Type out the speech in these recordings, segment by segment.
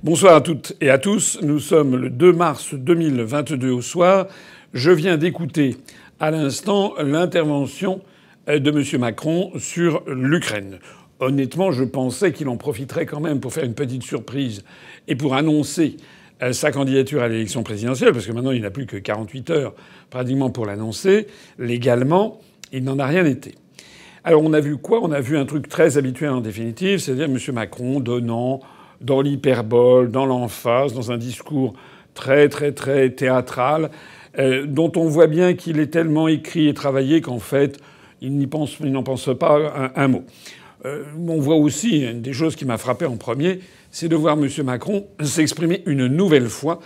Bonsoir à toutes et à tous. Nous sommes le 2 mars 2022 au soir. Je viens d'écouter à l'instant l'intervention de M. Macron sur l'Ukraine. Honnêtement, je pensais qu'il en profiterait quand même pour faire une petite surprise et pour annoncer sa candidature à l'élection présidentielle, parce que maintenant il n'a plus que 48 heures pratiquement pour l'annoncer. Légalement, il n'en a rien été. Alors on a vu quoi? On a vu un truc très habituel en définitive, c'est-à-dire M. Macron donnant dans l'hyperbole, dans l'emphase, dans un discours très théâtral, dont on voit bien qu'il est tellement écrit et travaillé qu'en fait, il n'en pense pas un mot. On voit aussi, une des choses qui m'a frappé en premier, c'est de voir M. Macron s'exprimer une nouvelle fois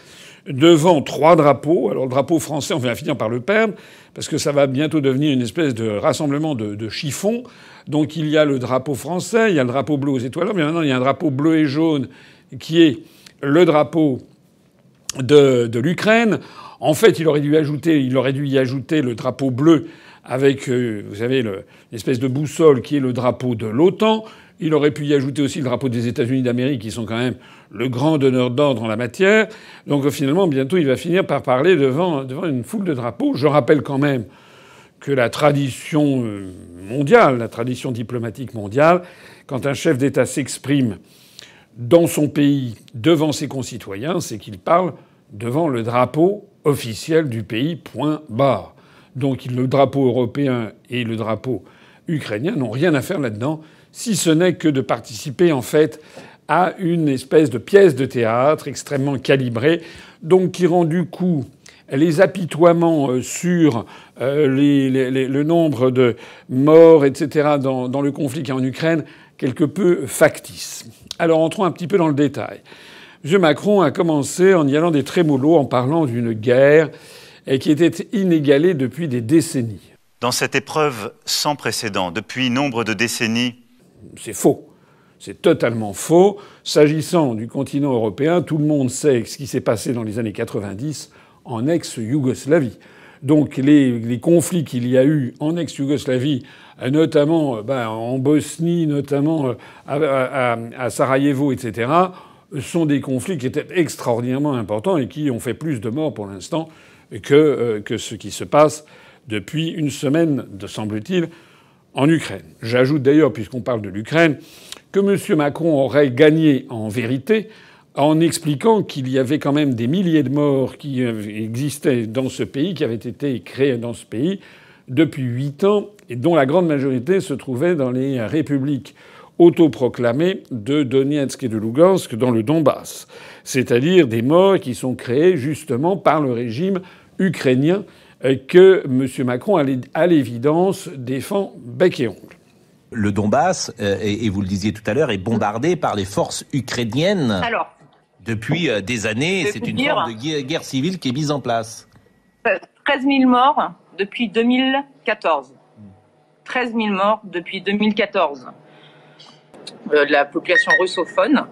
devant 3 drapeaux. Alors le drapeau français, on va finir par le perdre, parce que ça va bientôt devenir une espèce de rassemblement de chiffons. Donc il y a le drapeau français, il y a le drapeau bleu aux étoiles, mais maintenant il y a un drapeau bleu et jaune qui est le drapeau de l'Ukraine. En fait, il aurait dû y ajouter le drapeau bleu avec, vous savez, l'espèce de boussole qui est le drapeau de l'OTAN. Il aurait pu y ajouter aussi le drapeau des États-Unis d'Amérique, qui sont quand même le grand donneur d'ordre en la matière. Donc finalement, bientôt, il va finir par parler devant une foule de drapeaux. Je rappelle quand même que la tradition mondiale, la tradition diplomatique mondiale, quand un chef d'État s'exprime dans son pays devant ses concitoyens, c'est qu'il parle devant le drapeau officiel du pays, point barre. Donc le drapeau européen et le drapeau ukrainien n'ont rien à faire là-dedans, si ce n'est que de participer en fait à une espèce de pièce de théâtre extrêmement calibrée, donc qui rend du coup les apitoiements sur le nombre de morts, etc., dans le conflit qui est en Ukraine, quelque peu factice. Alors entrons un petit peu dans le détail. M. Macron a commencé en y allant des trémolos, en parlant d'une guerre qui était inégalée depuis des décennies. Dans cette épreuve sans précédent, depuis nombre de décennies... C'est faux. C'est totalement faux. S'agissant du continent européen, tout le monde sait ce qui s'est passé dans les années 90 en ex-Yougoslavie. Donc les conflits qu'il y a eu en ex-Yougoslavie, notamment en Bosnie, notamment à Sarajevo, etc., sont des conflits qui étaient extraordinairement importants et qui ont fait plus de morts pour l'instant que ce qui se passe depuis une semaine, semble-t-il, en Ukraine. J'ajoute d'ailleurs, puisqu'on parle de l'Ukraine, que M. Macron aurait gagné en vérité en expliquant qu'il y avait quand même des milliers de morts qui existaient dans ce pays, qui avaient été créés dans ce pays depuis 8 ans, et dont la grande majorité se trouvait dans les républiques autoproclamées de Donetsk et de Lugansk dans le Donbass. C'est-à-dire des morts qui sont créés justement par le régime ukrainien que M. Macron, à l'évidence, défend bec et ongle. Le Donbass, et vous le disiez tout à l'heure, est bombardé par les forces ukrainiennes. Alors, depuis des années, c'est une forme de guerre civile qui est mise en place. 13 000 morts depuis 2014. 13 000 morts depuis 2014. La population russophone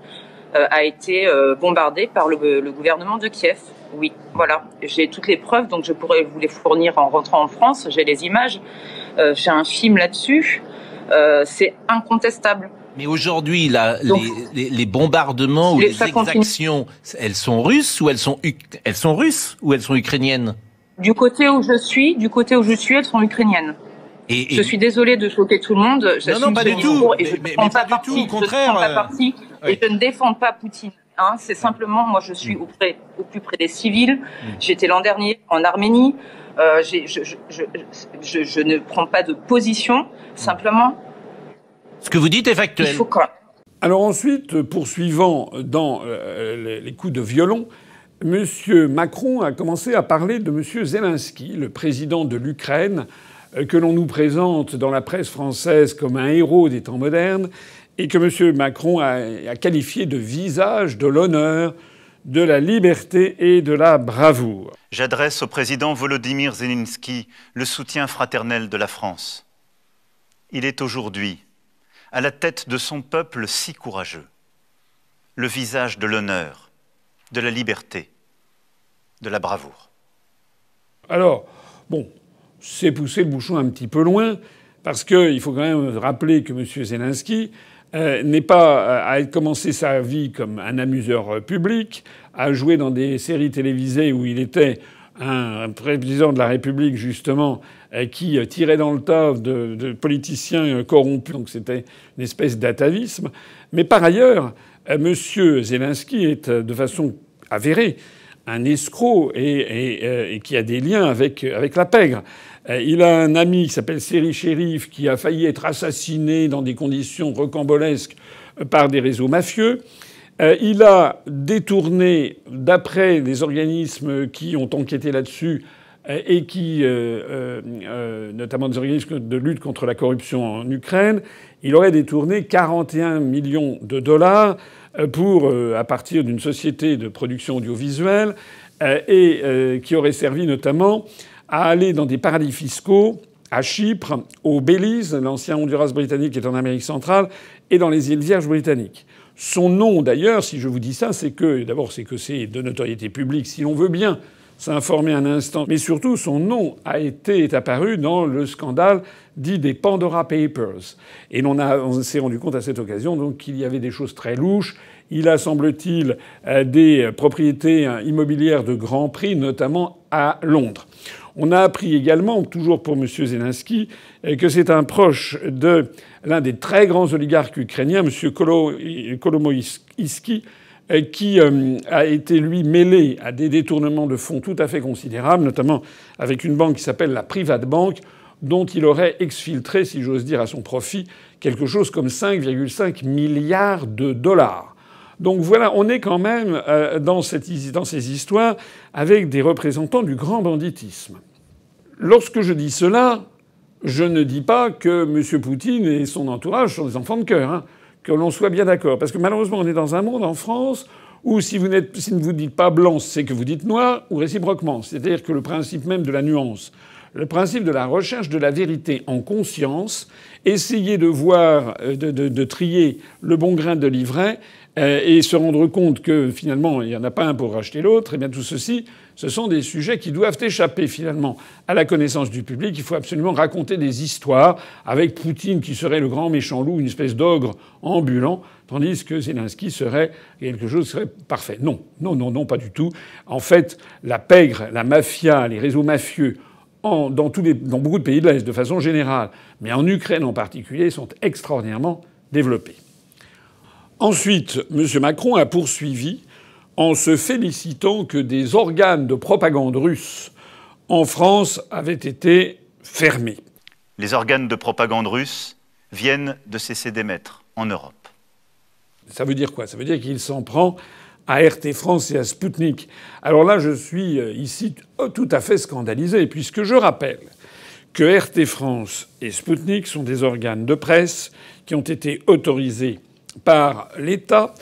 a été bombardée par le gouvernement de Kiev. Oui, voilà. J'ai toutes les preuves, donc je pourrais vous les fournir en rentrant en France. J'ai les images. J'ai un film là-dessus. C'est incontestable. Mais aujourd'hui, les bombardements ou les exactions, elles sont russes ou elles sont ukrainiennes? Du côté où je suis, elles sont ukrainiennes. Je suis désolée de choquer tout le monde. Non, pas du tout. Mais pas du tout. Au contraire. Et je ne défends pas Poutine. Hein, c'est simplement, moi, je suis au plus près des civils. J'étais l'an dernier en Arménie. Je ne prends pas de position. Simplement. Ce que vous dites est factuel. Alors ensuite, poursuivant dans les coups de violon, M. Macron a commencé à parler de M. Zelensky, le président de l'Ukraine, que l'on nous présente dans la presse française comme un héros des temps modernes, et que M. Macron a qualifié de visage de l'honneur, de la liberté et de la bravoure. J'adresse au président Volodymyr Zelensky le soutien fraternel de la France. Il est aujourd'hui à la tête de son peuple si courageux, le visage de l'honneur, de la liberté, de la bravoure. Alors, bon, c'est pousser le bouchon un petit peu loin, parce qu'il faut quand même rappeler que M. Zelensky n'est pas à commencer sa vie comme un amuseur public, à jouer dans des séries télévisées où il était un président de la République, justement, qui tirait dans le tas de politiciens corrompus. Donc c'était une espèce d'atavisme. Mais par ailleurs, M. Zelensky est de façon avérée un escroc et qui a des liens avec la pègre. Il a un ami qui s'appelle Seri Cherif qui a failli être assassiné dans des conditions rocambolesques par des réseaux mafieux. Il a détourné, d'après les organismes qui ont enquêté là-dessus et qui, notamment des organismes de lutte contre la corruption en Ukraine, il aurait détourné 41 millions de dollars pour, à partir d'une société de production audiovisuelle et qui aurait servi notamment à aller dans des paradis fiscaux, à Chypre, au Belize, l'ancien Honduras britannique qui est en Amérique centrale, et dans les îles Vierges britanniques. Son nom, d'ailleurs, si je vous dis ça, c'est que, d'abord, c'est que c'est de notoriété publique, si l'on veut bien s'informer un instant. Mais surtout, son nom est apparu dans le scandale dit des Pandora Papers. Et on s'est rendu compte à cette occasion donc qu'il y avait des choses très louches. Il a, semble-t-il, des propriétés immobilières de grand prix, notamment à Londres. On a appris également, toujours pour M. Zelensky, que c'est un proche de l'un des très grands oligarques ukrainiens, M. Kolomoïski, qui a été, lui, mêlé à des détournements de fonds tout à fait considérables, notamment avec une banque qui s'appelle la Privatbank, dont il aurait exfiltré, si j'ose dire, à son profit, quelque chose comme 5,5 milliards de dollars. Donc voilà, on est quand même dans ces histoires avec des représentants du grand banditisme. Lorsque je dis cela, je ne dis pas que M. Poutine et son entourage sont des enfants de cœur, hein, que l'on soit bien d'accord. Parce que malheureusement, on est dans un monde en France où si vous ne vous dites pas blanc, c'est que vous dites noir, ou réciproquement. C'est-à-dire que le principe même de la nuance, le principe de la recherche de la vérité en conscience, essayer de voir, de trier le bon grain de l'ivraie, et se rendre compte que finalement il n'y en a pas un pour racheter l'autre, et bien tout ceci, ce sont des sujets qui doivent échapper finalement à la connaissance du public. Il faut absolument raconter des histoires avec Poutine qui serait le grand méchant loup, une espèce d'ogre ambulant, tandis que Zelensky serait quelque chose qui serait parfait. Non, non, non, non, pas du tout. En fait, la pègre, la mafia, les réseaux mafieux dans beaucoup de pays de l'Est de façon générale, mais en Ukraine en particulier, sont extraordinairement développés. Ensuite, M. Macron a poursuivi en se félicitant que des organes de propagande russes en France avaient été fermés. Les organes de propagande russes viennent de cesser d'émettre en Europe. Ça veut dire quoi? Ça veut dire qu'il s'en prend à RT France et à Sputnik. Alors là, je suis ici tout à fait scandalisé, puisque je rappelle que RT France et Sputnik sont des organes de presse qui ont été autorisés par l'État,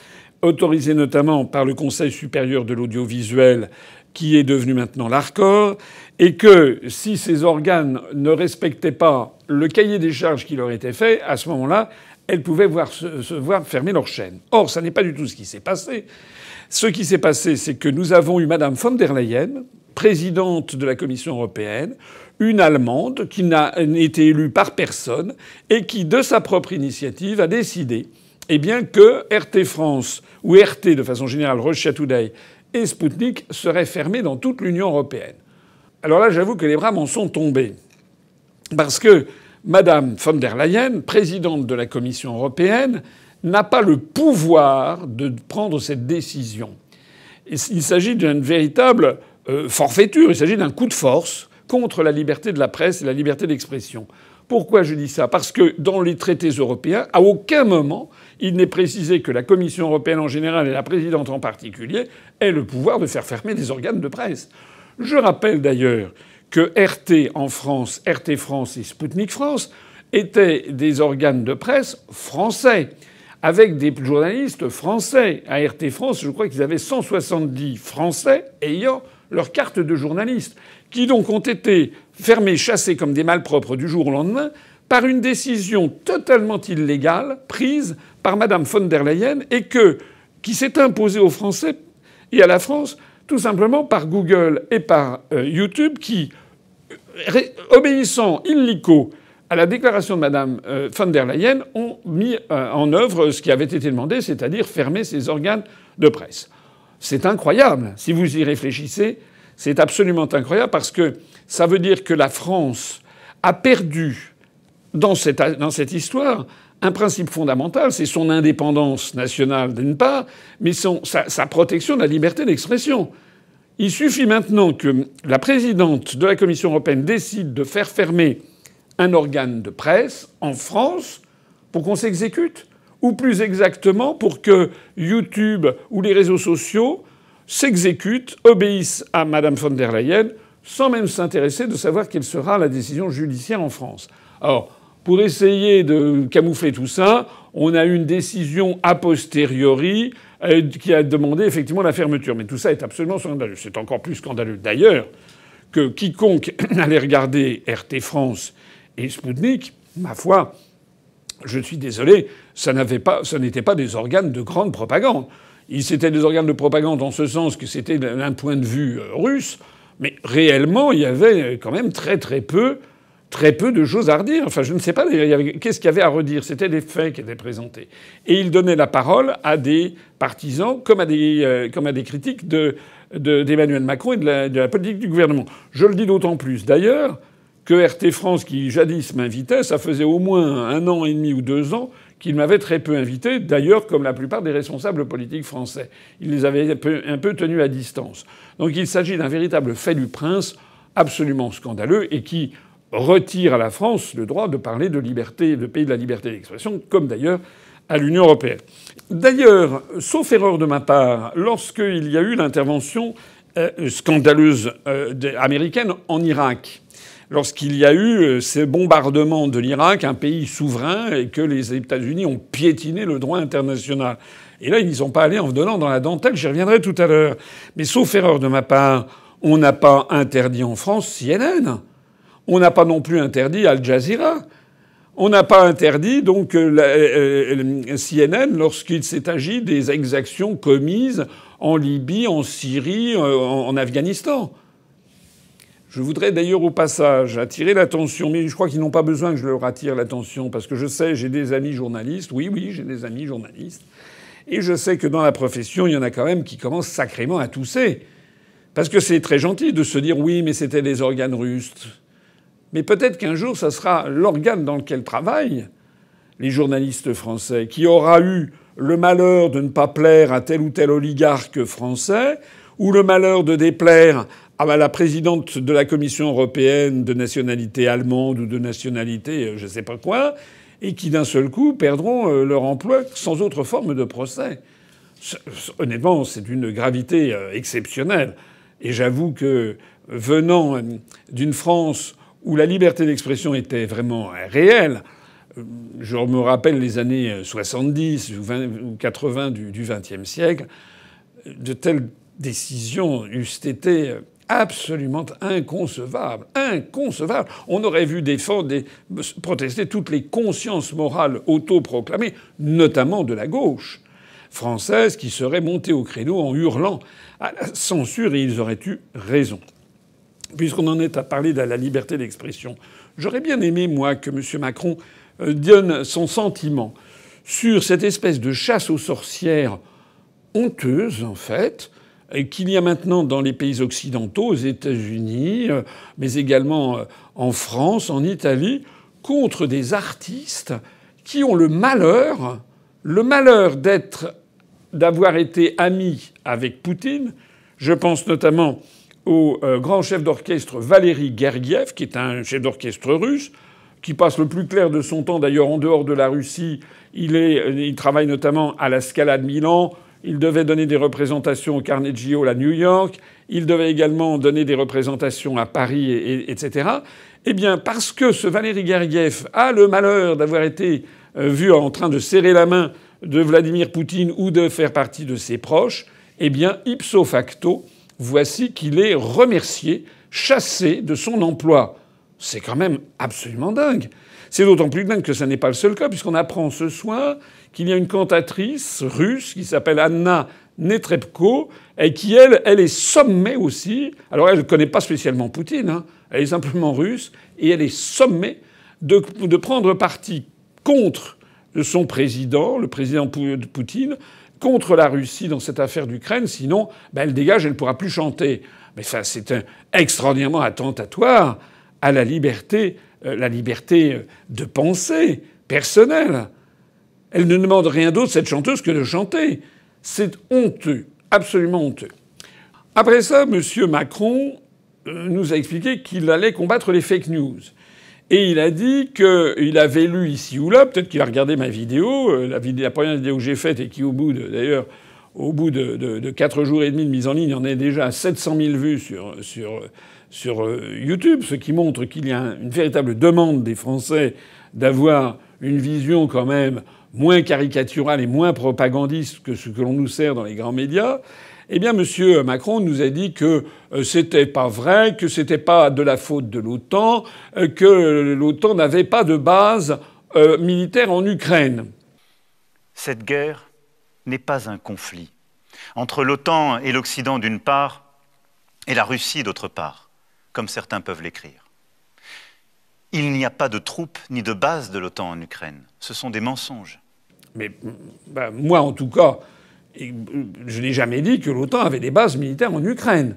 autorisé notamment par le Conseil supérieur de l'audiovisuel, qui est devenu maintenant l'ARCOR, et que si ces organes ne respectaient pas le cahier des charges qui leur était fait, à ce moment-là, elles pouvaient se voir fermer leur chaîne. Or, ça n'est pas du tout ce qui s'est passé. Ce qui s'est passé, c'est que nous avons eu Mme von der Leyen, présidente de la Commission européenne, une Allemande qui n'a été élue par personne et qui, de sa propre initiative, a décidé que RT France, ou RT de façon générale, Russia Today et Sputnik seraient fermés dans toute l'Union européenne. Alors là, j'avoue que les bras m'en sont tombés. Parce que Mme von der Leyen, présidente de la Commission européenne, n'a pas le pouvoir de prendre cette décision. Il s'agit d'une véritable forfaiture, il s'agit d'un coup de force contre la liberté de la presse et la liberté d'expression. Pourquoi je dis ça? Parce que dans les traités européens, à aucun moment il n'est précisé que la Commission européenne en général et la présidente en particulier aient le pouvoir de faire fermer des organes de presse. Je rappelle d'ailleurs que RT en France, RT France et Sputnik France étaient des organes de presse français, avec des journalistes français. À RT France, je crois qu'ils avaient 170 Français ayant leur carte de journaliste, qui donc ont été fermés, chassés comme des malpropres du jour au lendemain, par une décision totalement illégale prise par Mme von der Leyen et qui s'est imposée aux Français et à la France tout simplement par Google et par YouTube qui, obéissant illico à la déclaration de Mme von der Leyen, ont mis en œuvre ce qui avait été demandé, c'est-à-dire fermer ces organes de presse. C'est incroyable. Si vous y réfléchissez, c'est absolument incroyable parce que ça veut dire que la France a perdu dans cette histoire un principe fondamental, c'est son indépendance nationale d'une part, mais sa protection de la liberté d'expression. Il suffit maintenant que la présidente de la Commission européenne décide de faire fermer un organe de presse en France pour qu'on s'exécute, ou plus exactement pour que YouTube ou les réseaux sociaux s'exécutent, obéissent à Mme von der Leyen, sans même s'intéresser de savoir quelle sera la décision judiciaire en France. Alors, pour essayer de camoufler tout ça, on a eu une décision a posteriori qui a demandé effectivement la fermeture. Mais tout ça est absolument scandaleux. C'est encore plus scandaleux d'ailleurs que quiconque allait regarder RT France et Sputnik, ma foi, je suis désolé, ça n'était pas des organes de grande propagande. C'était des organes de propagande en ce sens que c'était d'un point de vue russe, mais réellement, il y avait quand même très peu de choses à redire. Enfin, je ne sais pas qu'est-ce qu'il y avait à redire. C'était des faits qui étaient présentés. Et il donnait la parole à des partisans comme à des critiques d'Emmanuel Macron et de la politique du gouvernement. Je le dis d'autant plus, d'ailleurs, que RT France, qui jadis m'invitait, ça faisait au moins 1 an et demi ou 2 ans qu'il m'avait très peu invité, d'ailleurs comme la plupart des responsables politiques français. Il les avait un peu tenus à distance. Donc il s'agit d'un véritable fait du prince absolument scandaleux et qui retire à la France le droit de parler de liberté, de pays de la liberté d'expression, comme d'ailleurs à l'Union européenne. D'ailleurs, sauf erreur de ma part, lorsqu'il y a eu l'intervention scandaleuse américaine en Irak, lorsqu'il y a eu ces bombardements de l'Irak, un pays souverain, et que les États-Unis ont piétiné le droit international. Et là, ils n'y sont pas allés en donnant dans la dentelle, j'y reviendrai tout à l'heure. Mais sauf erreur de ma part, on n'a pas interdit en France CNN. On n'a pas non plus interdit Al Jazeera. On n'a pas interdit donc CNN lorsqu'il s'est agi des exactions commises en Libye, en Syrie, en Afghanistan. Je voudrais d'ailleurs au passage attirer l'attention, mais je crois qu'ils n'ont pas besoin que je leur attire l'attention, parce que je sais, j'ai des amis journalistes, oui, j'ai des amis journalistes, et je sais que dans la profession, il y en a quand même qui commencent sacrément à tousser. Parce que c'est très gentil de se dire oui, mais c'était des organes russes. Mais peut-être qu'un jour, ça sera l'organe dans lequel travaillent les journalistes français, qui aura eu le malheur de ne pas plaire à tel ou tel oligarque français, ou le malheur de déplaire à la présidente de la Commission européenne de nationalité allemande ou de nationalité je sais pas quoi, et qui d'un seul coup perdront leur emploi sans autre forme de procès. Honnêtement, c'est d'une gravité exceptionnelle. Et j'avoue que venant d'une France où la liberté d'expression était vraiment réelle, je me rappelle les années 70 ou 80 du XXe siècle, de telles décisions eussent été absolument inconcevable. Inconcevable. On aurait vu protester toutes les consciences morales autoproclamées, notamment de la gauche française, qui seraient montées au créneau en hurlant à la censure, et ils auraient eu raison. Puisqu'on en est à parler de la liberté d'expression, j'aurais bien aimé, moi, que M. Macron donne son sentiment sur cette espèce de chasse aux sorcières honteuse, en fait, qu'il y a maintenant dans les pays occidentaux, aux États-Unis, mais également en France, en Italie, contre des artistes qui ont le malheur d'avoir été amis avec Poutine. Je pense notamment au grand chef d'orchestre Valéry Gergiev, qui est un chef d'orchestre russe, qui passe le plus clair de son temps d'ailleurs en dehors de la Russie. Il travaille notamment à la Scala de Milan. Il devait donner des représentations au Carnegie Hall à New York. Il devait également donner des représentations à Paris, etc. Eh bien, parce que ce Valéry Gergiev a le malheur d'avoir été vu en train de serrer la main de Vladimir Poutine ou de faire partie de ses proches, eh bien, ipso facto, voici qu'il est remercié, chassé de son emploi. C'est quand même absolument dingue. C'est d'autant plus dingue que ça n'est pas le seul cas, puisqu'on apprend ce soir qu'il y a une cantatrice russe qui s'appelle Anna Netrebko, et qui, elle est sommée aussi. Alors, elle ne connaît pas spécialement Poutine, hein. Elle est simplement russe, et elle est sommée de prendre parti contre son président, le président Poutine, contre la Russie dans cette affaire d'Ukraine. Sinon, elle dégage, elle ne pourra plus chanter. Mais enfin, c'est extraordinairement attentatoire à la liberté de pensée personnelle. Elle ne demande rien d'autre, cette chanteuse, que de chanter. C'est honteux, absolument honteux. Après ça, M. Macron nous a expliqué qu'il allait combattre les fake news. Et il a dit qu'il avait lu ici ou là, peut-être qu'il a regardé ma vidéo, la première vidéo que j'ai faite et qui, au bout de 4 jours et demi de mise en ligne, en est déjà à 700 000 vues sur YouTube, ce qui montre qu'il y a une véritable demande des Français d'avoir une vision quand même moins caricaturale et moins propagandiste que ce que l'on nous sert dans les grands médias. Eh bien, M. Macron nous a dit que c'était pas vrai, que c'était pas de la faute de l'OTAN, que l'OTAN n'avait pas de base militaire en Ukraine. Cette guerre n'est pas un conflit entre l'OTAN et l'Occident d'une part et la Russie d'autre part, comme certains peuvent l'écrire. Il n'y a pas de troupes ni de base de l'OTAN en Ukraine. Ce sont des mensonges. Mais moi, en tout cas, je n'ai jamais dit que l'OTAN avait des bases militaires en Ukraine.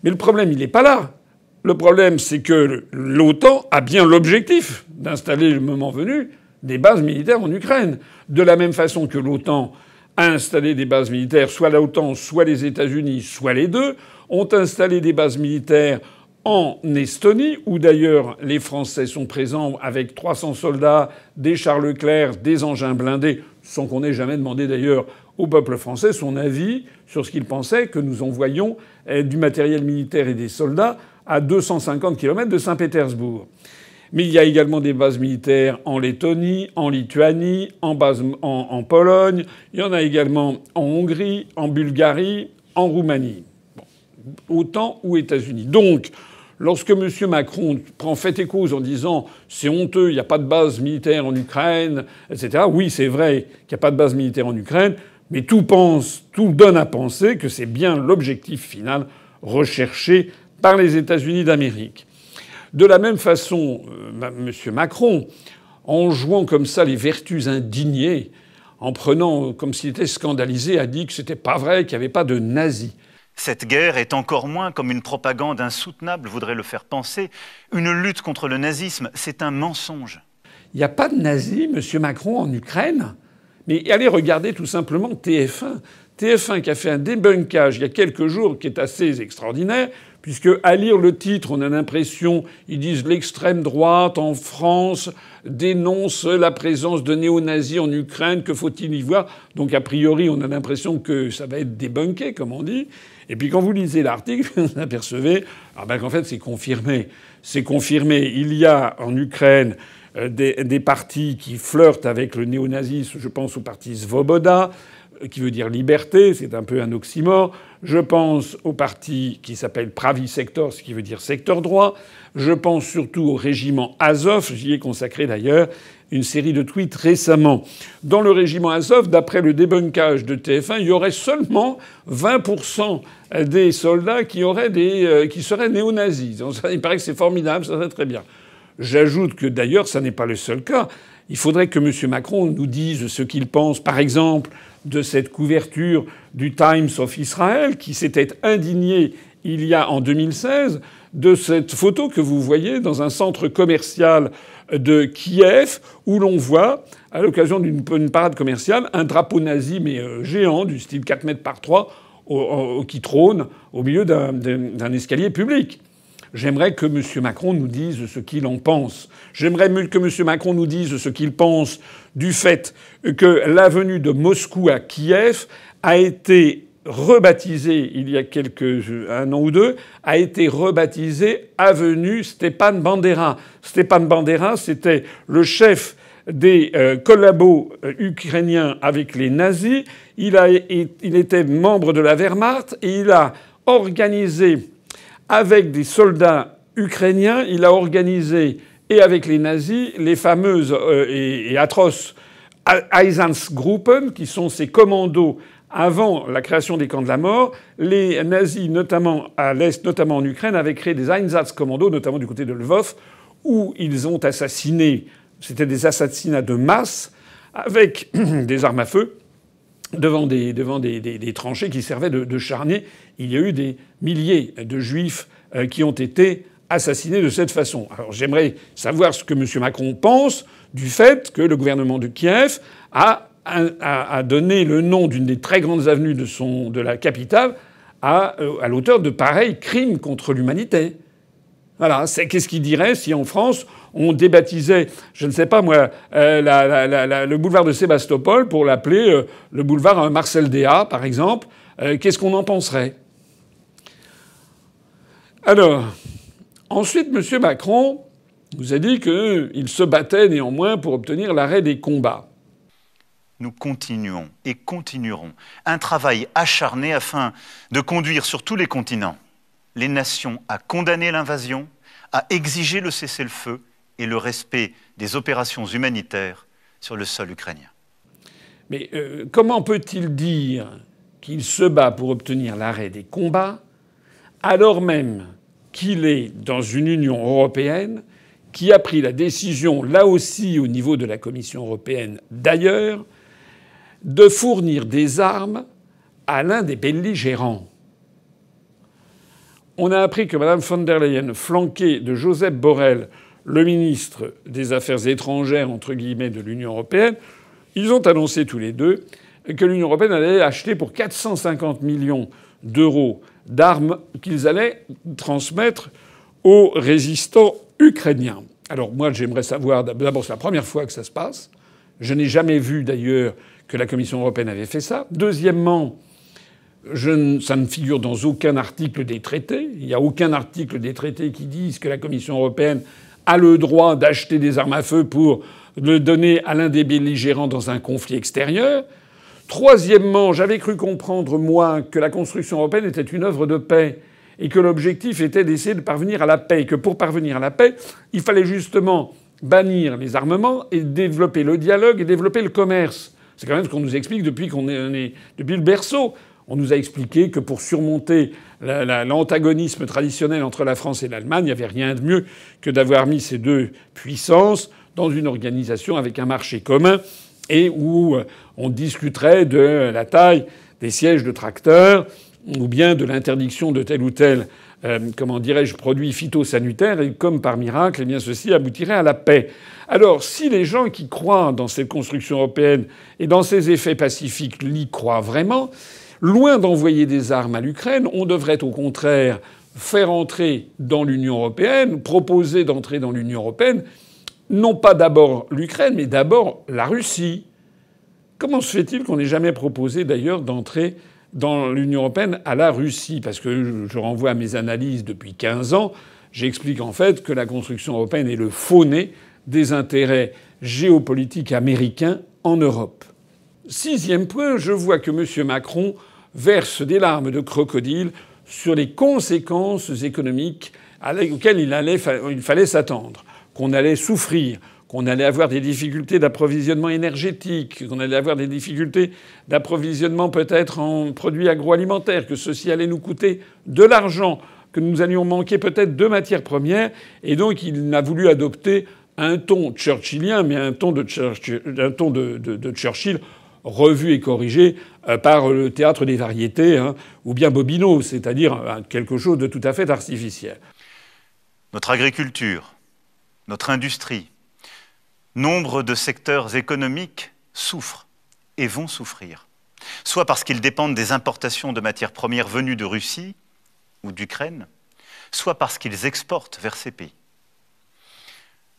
Mais le problème, il n'est pas là. Le problème, c'est que l'OTAN a bien l'objectif d'installer, le moment venu, des bases militaires en Ukraine. De la même façon que l'OTAN a installé des bases militaires, soit l'OTAN, soit les États-Unis, soit les deux, ont installé des bases militaires en Estonie, où d'ailleurs les Français sont présents avec 300 soldats, des chars Leclerc, des engins blindés, sans qu'on ait jamais demandé d'ailleurs au peuple français son avis sur ce qu'il pensait que nous envoyions du matériel militaire et des soldats à 250 km de Saint-Pétersbourg. Mais il y a également des bases militaires en Lettonie, en Lituanie, en Pologne. Il y en a également en Hongrie, en Bulgarie, en Roumanie. OTAN ou États-Unis. Donc, lorsque M. Macron prend fait et cause en disant « c'est honteux, il n'y a pas de base militaire en Ukraine », etc., oui, c'est vrai qu'il n'y a pas de base militaire en Ukraine, mais tout donne à penser que c'est bien l'objectif final recherché par les États-Unis d'Amérique. De la même façon, M. Macron, en jouant comme ça les vertus indignées, en prenant comme s'il était scandalisé, a dit que c'était pas vrai, qu'il n'y avait pas de nazis. Cette guerre est encore moins, comme une propagande insoutenable voudrait le faire penser, une lutte contre le nazisme. C'est un mensonge. Il n'y a pas de nazis, M. Macron, en Ukraine. Mais allez regarder tout simplement TF1. TF1 qui a fait un débunkage il y a quelques jours qui est assez extraordinaire, puisque à lire le titre, on a l'impression, ils disent l'extrême droite en France dénonce la présence de néo-nazis en Ukraine, que faut-il y voir? Donc a priori, on a l'impression que ça va être débunké, comme on dit. Et puis quand vous lisez l'article, vous apercevez qu'en fait c'est confirmé. C'est confirmé. Il y a en Ukraine des partis qui flirtent avec le néonazisme. Je pense au parti Svoboda, qui veut dire liberté, c'est un peu un oxymore. Je pense au parti qui s'appelle Pravi Sector, ce qui veut dire secteur droit. Je pense surtout au régiment Azov. J'y ai consacré d'ailleurs une série de tweets récemment. Dans le régiment Azov, d'après le débunkage de TF1, il y aurait seulement 20% des soldats qui seraient néo-nazis. Il paraît que c'est formidable, ça serait très bien. J'ajoute que d'ailleurs, ça n'est pas le seul cas. Il faudrait que M. Macron nous dise ce qu'il pense, par exemple, de cette couverture du Times of Israel, qui s'était indigné il y a en 2016 de cette photo que vous voyez dans un centre commercial de Kiev, où l'on voit, à l'occasion d'une parade commerciale, un drapeau nazi, mais géant, du style 4 mètres par 3, qui trône au milieu d'un escalier public. J'aimerais que M. Macron nous dise ce qu'il en pense. J'aimerais que M. Macron nous dise ce qu'il pense du fait que l'avenue de Moscou à Kiev a été rebaptisée il y a un an ou deux, a été rebaptisée avenue Stepan Bandera. Stepan Bandera, c'était le chef des collabos ukrainiens avec les nazis. Il était membre de la Wehrmacht et il a organisé avec des soldats ukrainiens, il a organisé, et avec les nazis, les fameuses et atroces Einsatzgruppen, qui sont ces commandos avant la création des camps de la mort. Les nazis, notamment à l'Est, notamment en Ukraine, avaient créé des Einsatzkommandos, notamment du côté de Lvov, où ils ont assassiné, c'était des assassinats de masse, avec des armes à feu, devant des tranchées qui servaient de charniers. Il y a eu des milliers de juifs qui ont été assassinés de cette façon. Alors j'aimerais savoir ce que M. Macron pense du fait que le gouvernement de Kiev a donné le nom d'une des très grandes avenues de la capitale à l'auteur de pareils crimes contre l'humanité. Voilà. Qu'est-ce qu'il dirait si en France on débaptisait, je ne sais pas moi, le boulevard de Sébastopol pour l'appeler le boulevard Marcel Déat, par exemple. Qu'est-ce qu'on en penserait? Alors, ensuite, M. Macron nous a dit qu'il se battait néanmoins pour obtenir l'arrêt des combats. Nous continuons et continuerons un travail acharné afin de conduire sur tous les continents les nations à condamner l'invasion, à exiger le cessez-le-feu et le respect des opérations humanitaires sur le sol ukrainien. Mais comment peut-il dire qu'il se bat pour obtenir l'arrêt des combats alors même qu'il est dans une Union européenne qui a pris la décision, là aussi au niveau de la Commission européenne d'ailleurs, de fournir des armes à l'un des belligérants? On a appris que Mme von der Leyen, flanquée de Joseph Borrell, le ministre des Affaires étrangères, entre guillemets, de l'Union européenne, ils ont annoncé tous les deux que l'Union européenne allait acheter pour 450 millions d'euros d'armes qu'ils allaient transmettre aux résistants ukrainiens. Alors moi, j'aimerais savoir... D'abord, c'est la première fois que ça se passe. Je n'ai jamais vu, d'ailleurs, que la Commission européenne avait fait ça. Deuxièmement, ça ne figure dans aucun article des traités. Il n'y a aucun article des traités qui dise que la Commission européenne a le droit d'acheter des armes à feu pour le donner à l'un des belligérants dans un conflit extérieur. Troisièmement, j'avais cru comprendre, moi, que la construction européenne était une œuvre de paix et que l'objectif était d'essayer de parvenir à la paix, et que pour parvenir à la paix, il fallait justement bannir les armements et développer le dialogue et développer le commerce. C'est quand même ce qu'on nous explique depuis depuis le berceau. On nous a expliqué que pour surmonter l'antagonisme traditionnel entre la France et l'Allemagne, il n'y avait rien de mieux que d'avoir mis ces deux puissances dans une organisation avec un marché commun et où on discuterait de la taille des sièges de tracteurs ou bien de l'interdiction de tel ou tel, produit phytosanitaire. Et comme par miracle, eh bien, ceci aboutirait à la paix. Alors, si les gens qui croient dans cette construction européenne et dans ses effets pacifiques l'y croient vraiment, loin d'envoyer des armes à l'Ukraine, on devrait au contraire faire entrer dans l'Union européenne, proposer d'entrer dans l'Union européenne, non pas d'abord l'Ukraine, mais d'abord la Russie. Comment se fait-il qu'on n'ait jamais proposé d'ailleurs d'entrer dans l'Union européenne à la Russie? Parce que je renvoie à mes analyses depuis 15 ans. J'explique en fait que la construction européenne est le faux-nez des intérêts géopolitiques américains en Europe. Sixième point, je vois que M. Macron verse des larmes de crocodile sur les conséquences économiques auxquelles il fallait s'attendre, qu'on allait souffrir, qu'on allait avoir des difficultés d'approvisionnement énergétique, qu'on allait avoir des difficultés d'approvisionnement peut-être en produits agroalimentaires, que ceci allait nous coûter de l'argent, que nous allions manquer peut-être de matières premières. Et donc il a voulu adopter un ton churchillien, mais un ton de Churchill revu et corrigé par le théâtre des variétés, ou bien Bobino, c'est-à-dire quelque chose de tout à fait artificiel. Notre agriculture, notre industrie, nombre de secteurs économiques souffrent et vont souffrir, soit parce qu'ils dépendent des importations de matières premières venues de Russie ou d'Ukraine, soit parce qu'ils exportent vers ces pays.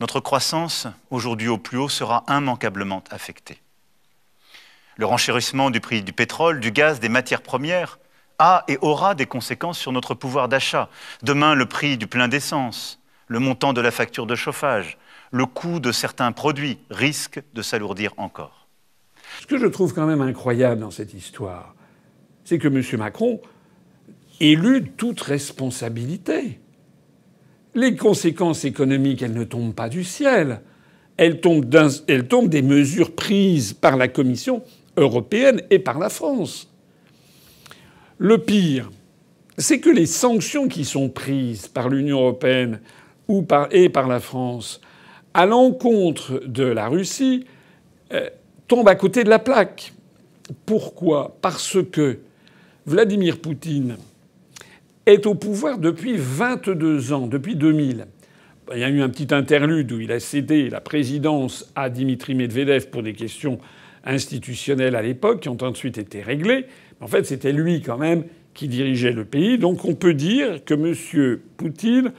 Notre croissance, aujourd'hui au plus haut, sera immanquablement affectée. Le renchérissement du prix du pétrole, du gaz, des matières premières a et aura des conséquences sur notre pouvoir d'achat. Demain, le prix du plein d'essence, le montant de la facture de chauffage, le coût de certains produits risquent de s'alourdir encore. Ce que je trouve quand même incroyable dans cette histoire, c'est que M. Macron élude toute responsabilité. Les conséquences économiques, elles ne tombent pas du ciel. Elles tombent des mesures prises par la Commission européenne et par la France. Le pire, c'est que les sanctions qui sont prises par l'Union européenne et par la France à l'encontre de la Russie tombe à côté de la plaque. Pourquoi ? Parce que Vladimir Poutine est au pouvoir depuis 22 ans, depuis 2000. Il y a eu un petit interlude où il a cédé la présidence à Dimitri Medvedev pour des questions institutionnelles à l'époque, qui ont ensuite été réglées. En fait, c'était lui quand même qui dirigeait le pays. Donc on peut dire que M. Poutine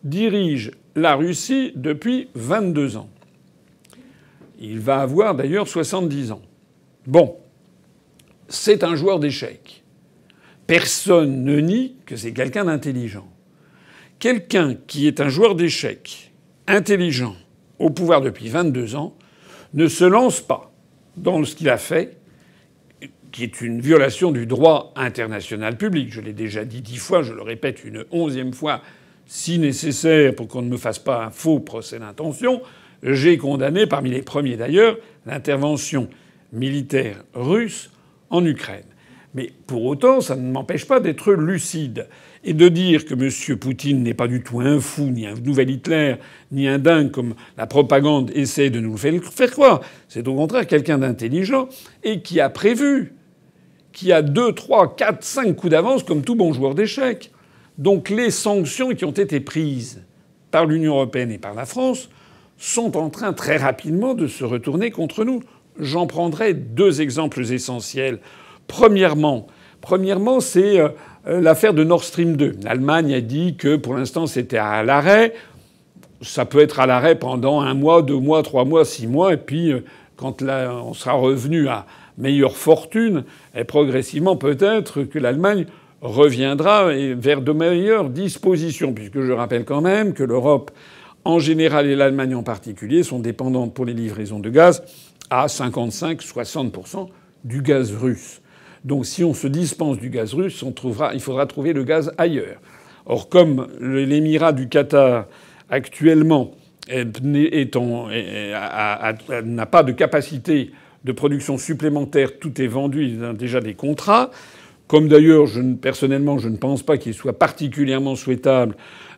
dirige la Russie depuis 22 ans. Il va avoir d'ailleurs 70 ans. Bon. C'est un joueur d'échecs. Personne ne nie que c'est quelqu'un d'intelligent. Quelqu'un qui est un joueur d'échecs, intelligent, au pouvoir depuis 22 ans, ne se lance pas dans ce qu'il a fait, qui est une violation du droit international public. Je l'ai déjà dit 10 fois, je le répète une 11e fois, si nécessaire, pour qu'on ne me fasse pas un faux procès d'intention. J'ai condamné, parmi les premiers d'ailleurs, l'intervention militaire russe en Ukraine. Mais pour autant, ça ne m'empêche pas d'être lucide et de dire que M. Poutine n'est pas du tout un fou, ni un nouvel Hitler, ni un dingue comme la propagande essaie de nous le faire croire. C'est au contraire quelqu'un d'intelligent et qui a prévu, qui a 2, 3, 4, 5 coups d'avance comme tout bon joueur d'échecs. Donc les sanctions qui ont été prises par l'Union européenne et par la France sont en train très rapidement de se retourner contre nous. J'en prendrai 2 exemples essentiels. Premièrement, c'est l'affaire de Nord Stream 2. L'Allemagne a dit que pour l'instant c'était à l'arrêt. Ça peut être à l'arrêt pendant 1 mois, 2 mois, 3 mois, 6 mois. Et puis quand on sera revenu à meilleure fortune, et progressivement peut-être que l'Allemagne reviendra vers de meilleures dispositions. Puisque je rappelle quand même que l'Europe en général et l'Allemagne en particulier sont dépendantes pour les livraisons de gaz à 55-60% du gaz russe. Donc si on se dispense du gaz russe, il faudra trouver le gaz ailleurs. Or, comme l'émirat du Qatar actuellement n'a pas de capacité de production supplémentaire, tout est vendu, il a déjà des contrats. Comme d'ailleurs, personnellement, je ne pense pas qu'il soit particulièrement souhaitable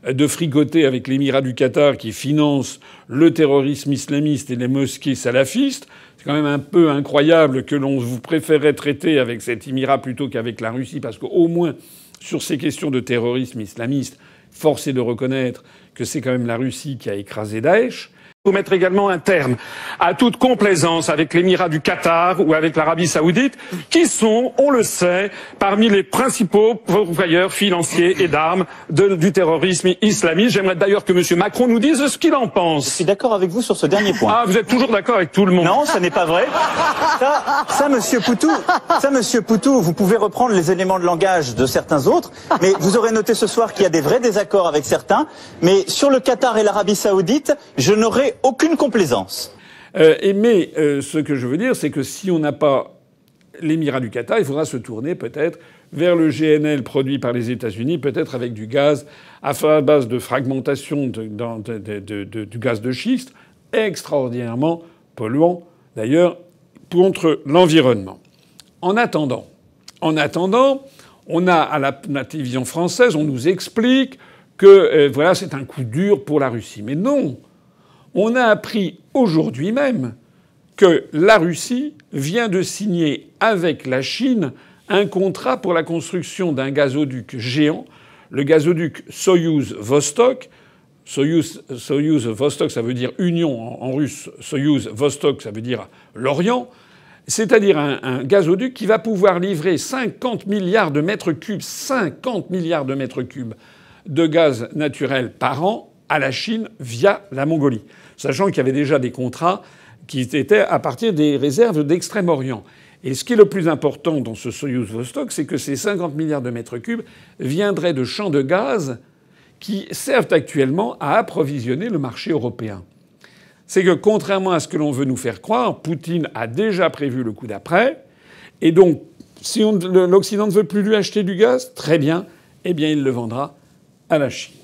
de fricoter avec l'émirat du Qatar qui finance le terrorisme islamiste et les mosquées salafistes. C'est quand même un peu incroyable que l'on vous préférerait traiter avec cet émirat plutôt qu'avec la Russie, parce qu'au moins, sur ces questions de terrorisme islamiste, force est de reconnaître que c'est quand même la Russie qui a écrasé Daesh. Faut mettre également un terme à toute complaisance avec l'émirat du Qatar ou avec l'Arabie saoudite, qui sont, on le sait, parmi les principaux pourvoyeurs financiers et d'armes du terrorisme islamiste. J'aimerais d'ailleurs que M. Macron nous dise ce qu'il en pense. Je suis d'accord avec vous sur ce dernier point. Ah, vous êtes toujours d'accord avec tout le monde. Non, ça n'est pas vrai. Ça, Monsieur Poutou, vous pouvez reprendre les éléments de langage de certains autres, mais vous aurez noté ce soir qu'il y a des vrais désaccords avec certains. Mais sur le Qatar et l'Arabie saoudite, je n'aurai aucune complaisance. Ce que je veux dire, c'est que si on n'a pas l'émirat du Qatar, il faudra se tourner peut-être vers le GNL produit par les États-Unis, peut-être avec du gaz à base de fragmentation du gaz de schiste, extraordinairement polluant d'ailleurs contre l'environnement. En attendant, on a à la télévision française, on nous explique que voilà, c'est un coup dur pour la Russie. Mais non! On a appris aujourd'hui même que la Russie vient de signer avec la Chine un contrat pour la construction d'un gazoduc géant, le gazoduc Soyouz Vostok. Soyouz Vostok, ça veut dire union en russe. Soyouz Vostok, ça veut dire l'Orient. C'est-à-dire un gazoduc qui va pouvoir livrer 50 milliards de mètres cubes, 50 milliards de mètres cubes de gaz naturel par an à la Chine via la Mongolie. Sachant qu'il y avait déjà des contrats qui étaient à partir des réserves d'Extrême-Orient. Et ce qui est le plus important dans ce Soyouz Vostok, c'est que ces 50 milliards de mètres cubes viendraient de champs de gaz qui servent actuellement à approvisionner le marché européen. C'est que contrairement à ce que l'on veut nous faire croire, Poutine a déjà prévu le coup d'après. Et donc, si l'Occident ne veut plus lui acheter du gaz, très bien, eh bien il le vendra à la Chine.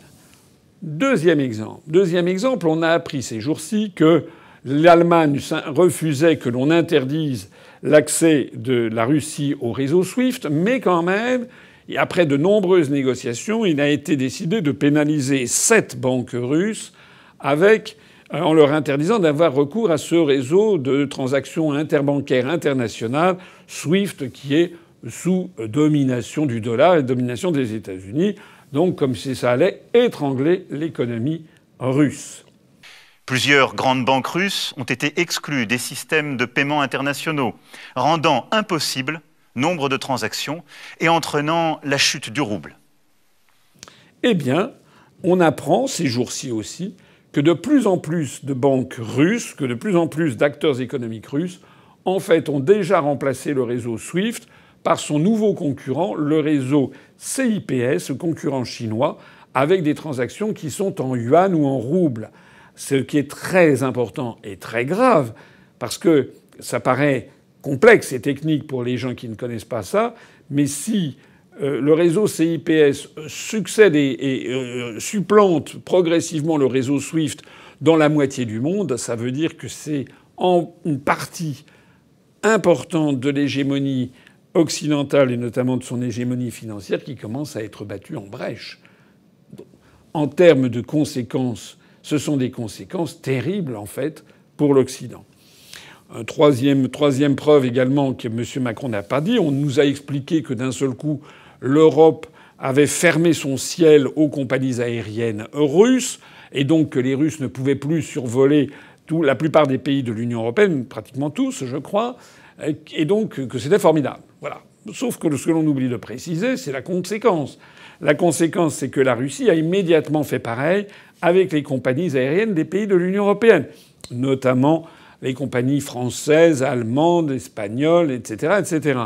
Deuxième exemple, on a appris ces jours-ci que l'Allemagne refusait que l'on interdise l'accès de la Russie au réseau SWIFT, mais quand même, Et après de nombreuses négociations, il a été décidé de pénaliser 7 banques russes en leur interdisant d'avoir recours à ce réseau de transactions interbancaires internationales, SWIFT, qui est sous domination du dollar et domination des États-Unis. Donc comme si ça allait étrangler l'économie russe. Plusieurs grandes banques russes ont été exclues des systèmes de paiement internationaux, rendant impossible nombre de transactions et entraînant la chute du rouble. Eh bien, on apprend ces jours-ci aussi que de plus en plus de banques russes, que de plus en plus d'acteurs économiques russes, en fait, ont déjà remplacé le réseau SWIFT par son nouveau concurrent, le réseau CIPS, le concurrent chinois, avec des transactions qui sont en yuan ou en rouble. Ce qui est très important et très grave, parce que ça paraît complexe et technique pour les gens qui ne connaissent pas ça, mais si le réseau CIPS succède et supplante progressivement le réseau SWIFT dans la moitié du monde, ça veut dire que c'est une partie importante de l'hégémonie occidentale et notamment de son hégémonie financière qui commence à être battue en brèche. En termes de conséquences, ce sont des conséquences terribles en fait pour l'Occident. Troisième preuve également que M. Macron n'a pas dit, on nous a expliqué que d'un seul coup, l'Europe avait fermé son ciel aux compagnies aériennes russes et donc que les Russes ne pouvaient plus survoler la plupart des pays de l'Union européenne, pratiquement tous, je crois, et donc que c'était formidable. Voilà. Sauf que ce que l'on oublie de préciser, c'est la conséquence. La conséquence, c'est que la Russie a immédiatement fait pareil avec les compagnies aériennes des pays de l'Union européenne, notamment les compagnies françaises, allemandes, espagnoles, etc., etc.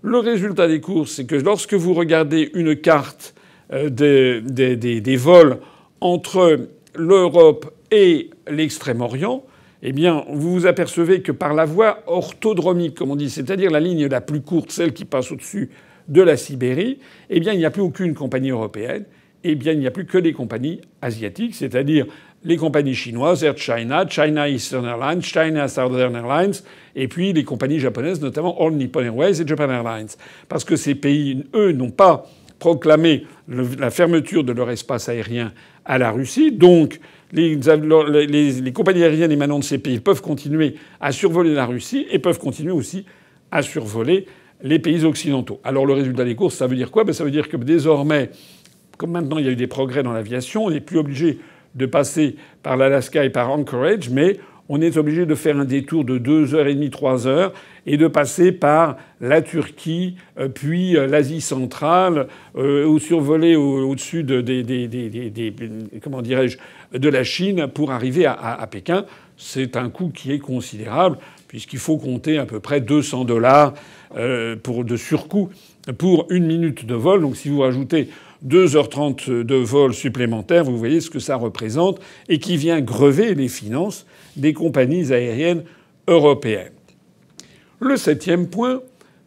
Le résultat des courses, c'est que lorsque vous regardez une carte des vols entre l'Europe et l'Extrême-Orient, eh bien, vous vous apercevez que par la voie orthodromique, comme on dit, c'est-à-dire la ligne la plus courte, celle qui passe au-dessus de la Sibérie, eh bien, il n'y a plus aucune compagnie européenne. Eh bien, il n'y a plus que des compagnies asiatiques, c'est-à-dire les compagnies chinoises, Air China, China Eastern Airlines, China Southern Airlines, et puis les compagnies japonaises, notamment All Nippon Airways et Japan Airlines. Parce que ces pays, eux, n'ont pas proclamé la fermeture de leur espace aérien à la Russie. Donc, les compagnies aériennes émanant de ces pays peuvent continuer à survoler la Russie et peuvent continuer aussi à survoler les pays occidentaux. Alors, le résultat des courses, ça veut dire quoi? Ça veut dire que désormais, comme maintenant il y a eu des progrès dans l'aviation, on n'est plus obligé de passer par l'Alaska et par Anchorage, mais on est obligé de faire un détour de 2h30, 3h et de passer par la Turquie, puis l'Asie centrale, ou survoler au-dessus de la Chine pour arriver à Pékin. C'est un coût qui est considérable puisqu'il faut compter à peu près $200 de surcoût pour une minute de vol. Donc si vous rajoutez 2h30 de vol supplémentaires, vous voyez ce que ça représente et qui vient grever les finances des compagnies aériennes européennes. Le 7e point,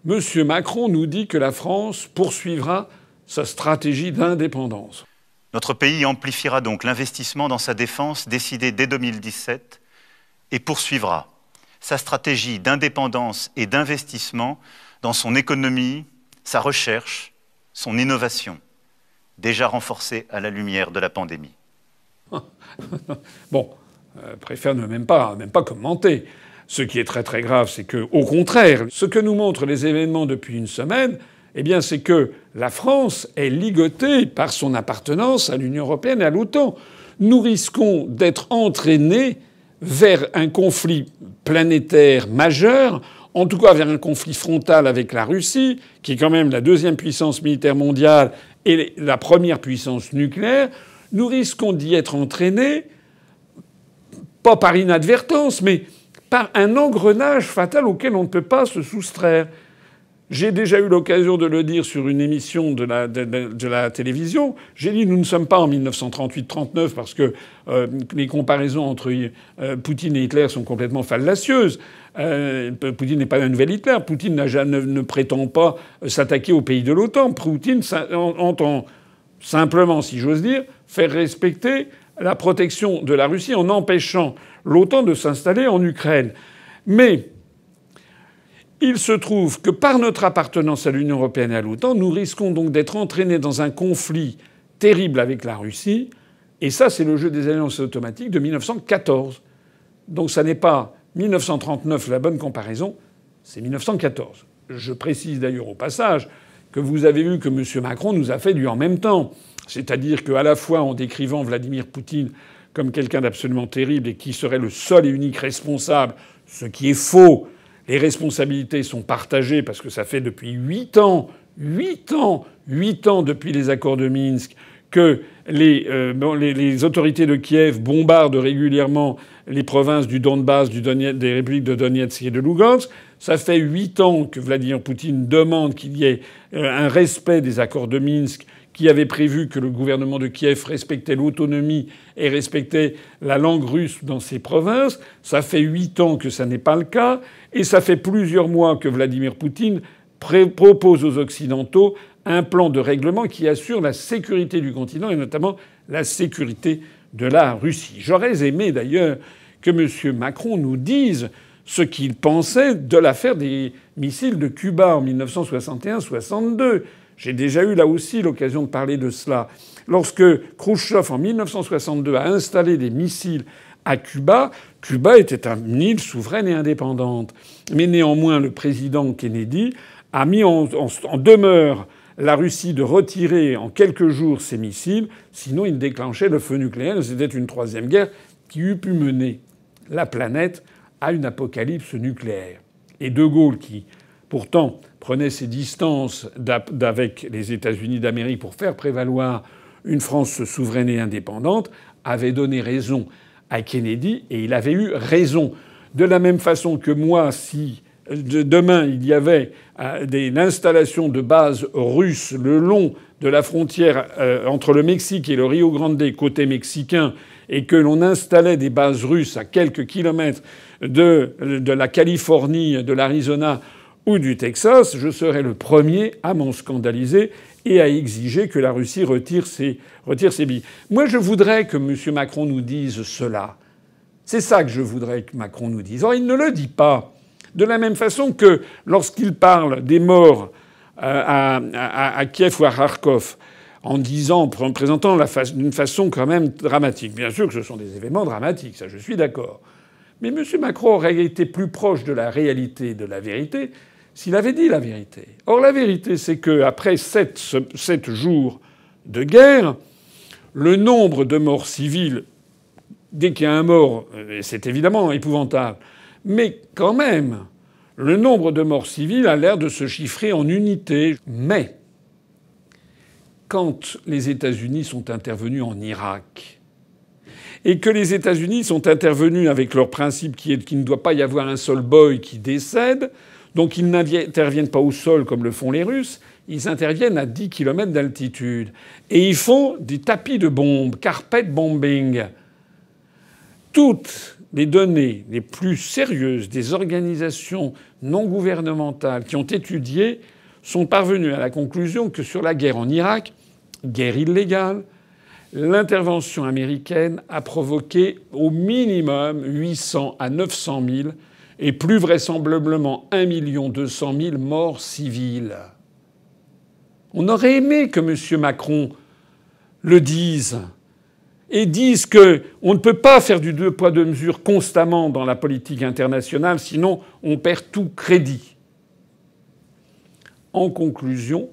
M. Macron nous dit que la France poursuivra sa stratégie d'indépendance. Notre pays amplifiera donc l'investissement dans sa défense décidé dès 2017 et poursuivra sa stratégie d'indépendance et d'investissement dans son économie, sa recherche, son innovation, déjà renforcée à la lumière de la pandémie. Bon, préfère ne même pas commenter. Ce qui est très très grave, c'est que, au contraire, ce que nous montrent les événements depuis une semaine, eh bien, c'est que la France est ligotée par son appartenance à l'Union européenne et à l'OTAN. Nous risquons d'être entraînés vers un conflit planétaire majeur, en tout cas vers un conflit frontal avec la Russie, qui est quand même la deuxième puissance militaire mondiale et la première puissance nucléaire. Nous risquons d'y être entraînés, pas par inadvertance, mais par un engrenage fatal auquel on ne peut pas se soustraire. J'ai déjà eu l'occasion de le dire sur une émission de la télévision. J'ai dit nous ne sommes pas en 1938-39 parce que les comparaisons entre Poutine et Hitler sont complètement fallacieuses. Poutine n'est pas un nouvel Hitler. Poutine ne prétend pas s'attaquer aux pays de l'OTAN. Poutine entend simplement, si j'ose dire, faire respecter la protection de la Russie en empêchant l'OTAN de s'installer en Ukraine. Mais Il se trouve que par notre appartenance à l'Union européenne et à l'OTAN, nous risquons donc d'être entraînés dans un conflit terrible avec la Russie. Et ça, c'est le jeu des alliances automatiques de 1914. Donc ça n'est pas 1939 la bonne comparaison, c'est 1914. Je précise d'ailleurs au passage que vous avez vu que M. Macron nous a fait du en même temps. C'est-à-dire qu'à la fois en décrivant Vladimir Poutine comme quelqu'un d'absolument terrible et qui serait le seul et unique responsable, ce qui est faux. Les responsabilités sont partagées parce que ça fait depuis 8 ans depuis les accords de Minsk que les autorités de Kiev bombardent régulièrement les provinces du Donbass, des républiques de Donetsk et de Lugansk. Ça fait 8 ans que Vladimir Poutine demande qu'il y ait un respect des accords de Minsk qui avait prévu que le gouvernement de Kiev respectait l'autonomie et respectait la langue russe dans ces provinces. Ça fait 8 ans que ça n'est pas le cas. Et ça fait plusieurs mois que Vladimir Poutine propose aux Occidentaux un plan de règlement qui assure la sécurité du continent et notamment la sécurité de la Russie. J'aurais aimé d'ailleurs que M. Macron nous dise ce qu'il pensait de l'affaire des missiles de Cuba en 1961-62. J'ai déjà eu là aussi l'occasion de parler de cela. Lorsque Khrouchtchev, en 1962, a installé des missiles à Cuba, Cuba était une île souveraine et indépendante. Mais néanmoins, le président Kennedy a mis en demeure la Russie de retirer en quelques jours ses missiles, sinon il déclenchait le feu nucléaire. C'était une troisième guerre qui eût pu mener la planète à une apocalypse nucléaire. Et De Gaulle, qui pourtant prenait ses distances avec les États-Unis d'Amérique pour faire prévaloir une France souveraine et indépendante, avait donné raison à Kennedy, et il avait eu raison. De la même façon que moi, si demain il y avait l'installation de bases russes le long de la frontière entre le Mexique et le Rio Grande côté mexicain, et que l'on installait des bases russes à quelques kilomètres de la Californie, de l'Arizona ou du Texas, je serais le premier à m'en scandaliser et à exiger que la Russie retire ses billes. Moi, je voudrais que M. Macron nous dise cela. C'est ça que je voudrais que Macron nous dise. Or, il ne le dit pas. De la même façon que lorsqu'il parle des morts à Kiev ou à Kharkov, en présentant d'une façon quand même dramatique. Bien sûr que ce sont des événements dramatiques, ça je suis d'accord. Mais M. Macron aurait été plus proche de la réalité, de la vérité, s'il avait dit la vérité. Or, la vérité, c'est qu'après 7 jours de guerre, le nombre de morts civiles, dès qu'il y a un mort, c'est évidemment épouvantable, mais quand même, le nombre de morts civiles a l'air de se chiffrer en unités. Mais quand les États-Unis sont intervenus en Irak, et que les États-Unis sont intervenus avec leur principe qui est qu'il ne doit pas y avoir un seul boy qui décède, donc ils n'interviennent pas au sol comme le font les Russes, ils interviennent à 10 km d'altitude. Et ils font des tapis de bombes, carpet bombing. Toutes les données les plus sérieuses des organisations non gouvernementales qui ont étudié sont parvenues à la conclusion que sur la guerre en Irak, guerre illégale, l'intervention américaine a provoqué au minimum 800 à 900 000 et plus vraisemblablement 1 200 000 morts civiles. On aurait aimé que M. Macron le dise et dise qu'on ne peut pas faire du deux poids deux mesures constamment dans la politique internationale, sinon on perd tout crédit. En conclusion,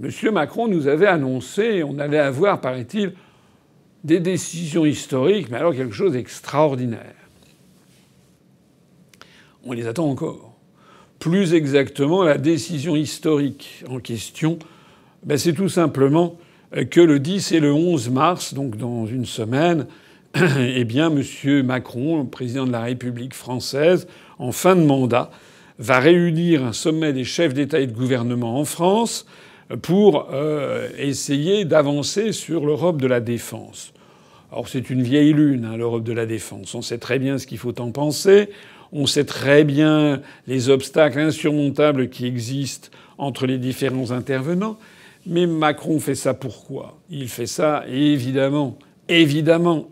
M. Macron nous avait annoncé on allait avoir, paraît-il, des décisions historiques, mais alors quelque chose d'extraordinaire. On les attend encore. Plus exactement, la décision historique en question, c'est tout simplement que le 10 et le 11 mars, donc dans une semaine, eh bien, M. Macron, le président de la République française, en fin de mandat, va réunir un sommet des chefs d'État et de gouvernement en France pour essayer d'avancer sur l'Europe de la défense. Alors c'est une vieille lune, l'Europe de la défense. On sait très bien ce qu'il faut en penser. On sait très bien les obstacles insurmontables qui existent entre les différents intervenants. Mais Macron fait ça pourquoi ? Il fait ça évidemment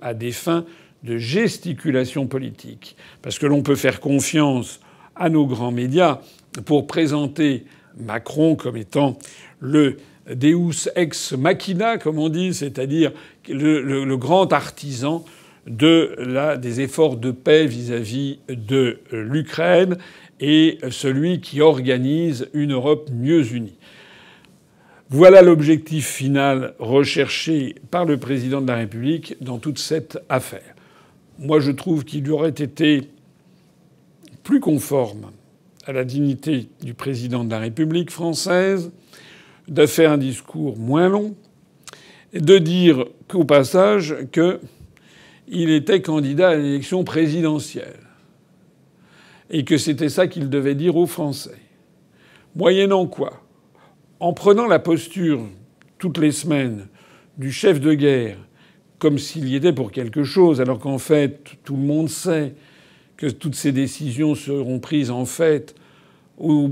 à des fins de gesticulation politique. Parce que l'on peut faire confiance à nos grands médias pour présenter Macron comme étant le Deus ex machina, comme on dit, c'est-à-dire le grand artisan des efforts de paix vis-à-vis de l'Ukraine et celui qui organise une Europe mieux unie. Voilà l'objectif final recherché par le président de la République dans toute cette affaire. Moi, je trouve qu'il aurait été plus conforme à la dignité du président de la République française de faire un discours moins long et de dire qu'au passage qu'il était candidat à l'élection présidentielle et que c'était ça qu'il devait dire aux Français. Moyennant quoi, en prenant la posture toutes les semaines du chef de guerre comme s'il y était pour quelque chose, alors qu'en fait tout le monde sait que toutes ces décisions seront prises en fait au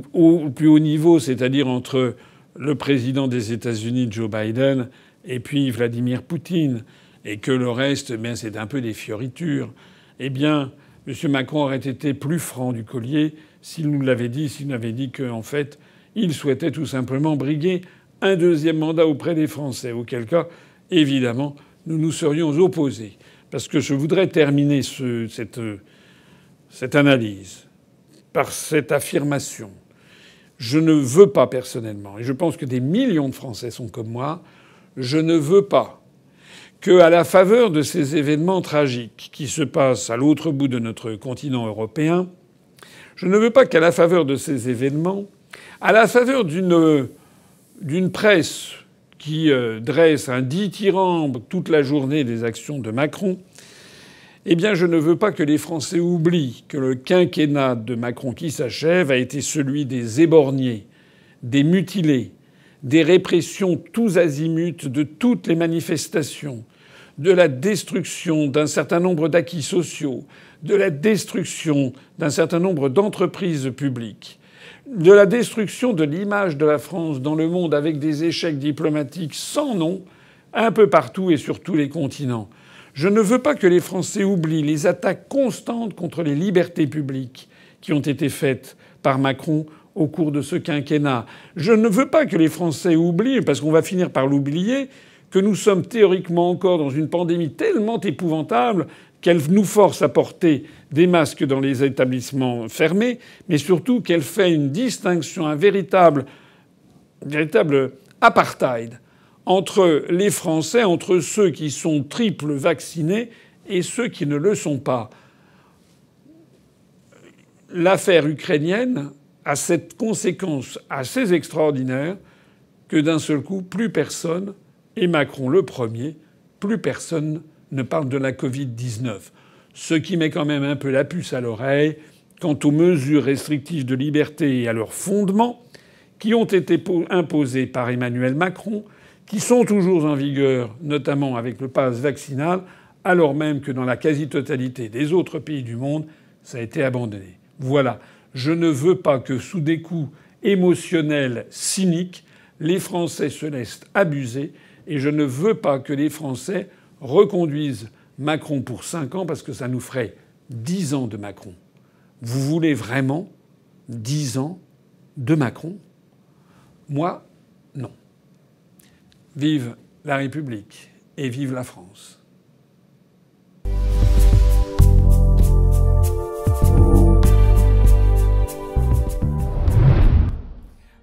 plus haut niveau, c'est-à-dire entre le président des États-Unis, Joe Biden, et puis Vladimir Poutine, et que le reste, c'est un peu des fioritures, eh bien, M. Macron aurait été plus franc du collier s'il nous l'avait dit, s'il nous avait dit qu'en fait, il souhaitait tout simplement briguer un deuxième mandat auprès des Français, auquel cas, évidemment, nous nous serions opposés. Parce que je voudrais terminer cette analyse par cette affirmation. Je ne veux pas personnellement, et je pense que des millions de Français sont comme moi, je ne veux pas qu'à la faveur de ces événements tragiques qui se passent à l'autre bout de notre continent européen, je ne veux pas qu'à la faveur de ces événements, à la faveur d'une presse qui dresse un dithyrambe toute la journée des actions de Macron, eh bien, je ne veux pas que les Français oublient que le quinquennat de Macron qui s'achève a été celui des éborgnés, des mutilés, des répressions tous azimuts de toutes les manifestations, de la destruction d'un certain nombre d'acquis sociaux, de la destruction d'un certain nombre d'entreprises publiques, de la destruction de l'image de la France dans le monde avec des échecs diplomatiques sans nom, un peu partout et sur tous les continents. Je ne veux pas que les Français oublient les attaques constantes contre les libertés publiques qui ont été faites par Macron au cours de ce quinquennat. Je ne veux pas que les Français oublient, parce qu'on va finir par l'oublier, que nous sommes théoriquement encore dans une pandémie tellement épouvantable qu'elle nous force à porter des masques dans les établissements fermés, mais surtout qu'elle fait une distinction, un véritable apartheid entre les Français, entre ceux qui sont triple vaccinés et ceux qui ne le sont pas. L'affaire ukrainienne a cette conséquence assez extraordinaire que d'un seul coup, plus personne, et Macron le premier, plus personne ne parle de la Covid-19. Ce qui met quand même un peu la puce à l'oreille quant aux mesures restrictives de liberté et à leurs fondements qui ont été imposés par Emmanuel Macron, qui sont toujours en vigueur, notamment avec le pass vaccinal, alors même que dans la quasi-totalité des autres pays du monde, ça a été abandonné. Voilà. Je ne veux pas que, sous des coups émotionnels cyniques, les Français se laissent abuser, et je ne veux pas que les Français reconduisent Macron pour 5 ans, parce que ça nous ferait 10 ans de Macron. Vous voulez vraiment 10 ans de Macron ? Moi, non. Vive la République et vive la France.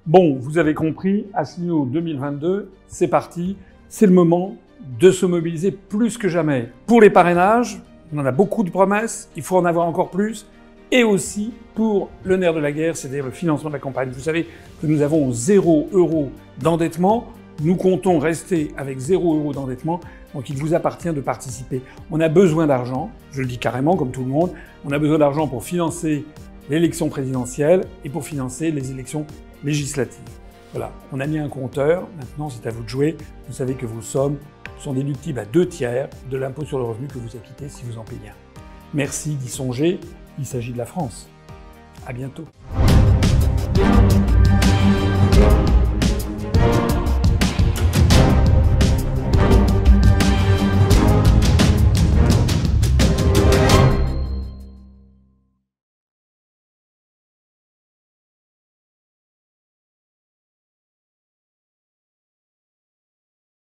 Bon, vous avez compris, Asselineau 2022, c'est parti. C'est le moment de se mobiliser plus que jamais. Pour les parrainages, on en a beaucoup de promesses, il faut en avoir encore plus. Et aussi pour le nerf de la guerre, c'est-à-dire le financement de la campagne. Vous savez que nous avons 0 € d'endettement. Nous comptons rester avec 0 € d'endettement, donc il vous appartient de participer. On a besoin d'argent, je le dis carrément comme tout le monde, on a besoin d'argent pour financer l'élection présidentielle et pour financer les élections législatives. Voilà, on a mis un compteur, maintenant c'est à vous de jouer. Vous savez que vos sommes sont déductibles à 2/3 de l'impôt sur le revenu que vous acquittez si vous en payez un. Merci d'y songer, il s'agit de la France. À bientôt.